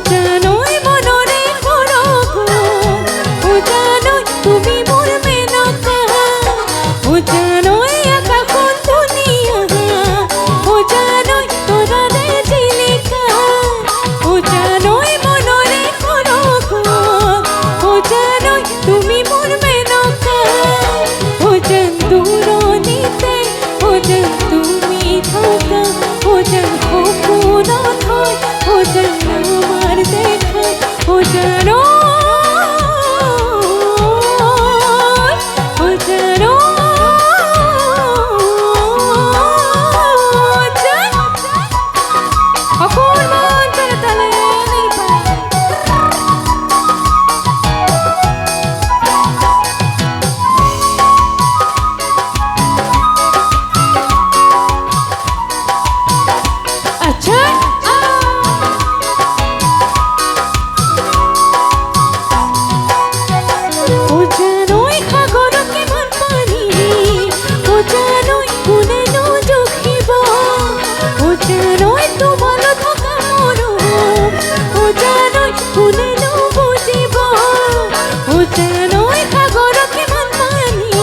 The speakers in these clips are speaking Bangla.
জানোই মনরে করো গো, ও জানোই তুমি মোর মেনকা, ও জানোই একা কোন দুনিয়া, ও জানোই তোরা রে জিলিকা, ও জানোই মনরে করো গো, ও জানোই তুমি মোর মেনকা, ও জান দূরনিতে, ও জান তুমি থাকা, ও জান কখনো হয়, ও জান আমার দেখা, ও জানো, ও জানো, অপূর্ব তালে নেই পায়। আচ্ছা ও জানোই সাগর কেমন পানী, ও জানোই কোনেনো জখিব, ও জানোই তোমার থকা মৰম, ও জানোই কোনেনো বুজিব, ও জানোই সাগৰ কেমন পানী,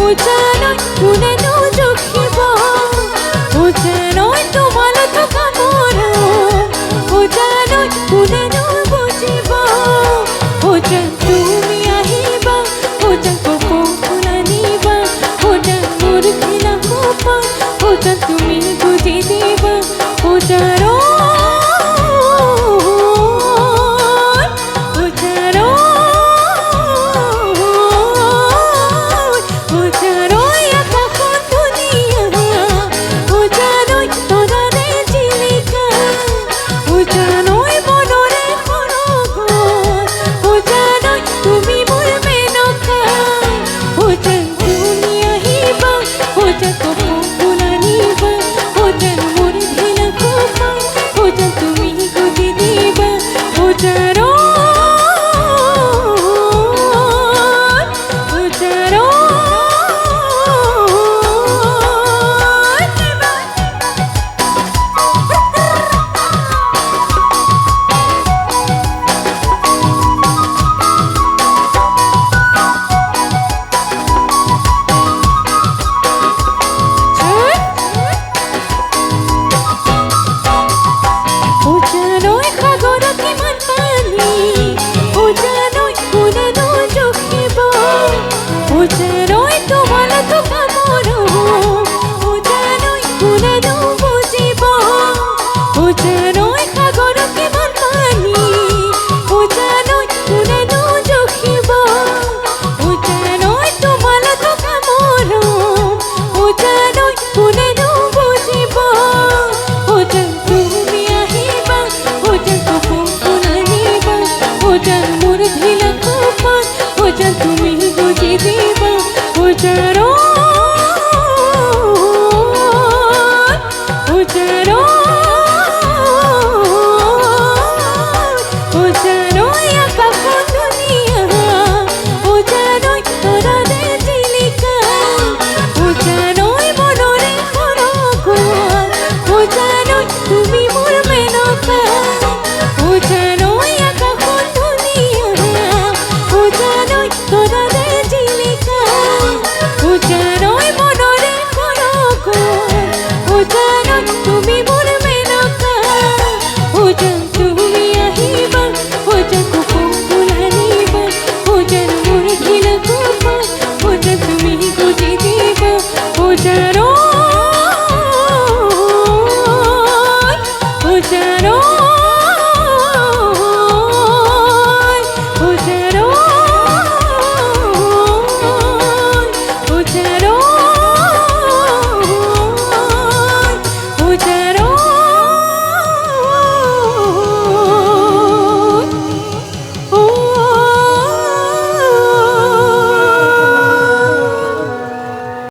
ও জানোই কোনেনো জখিব, ও জানোই তোমার থকা মৰম, ও জানোই কোনেনো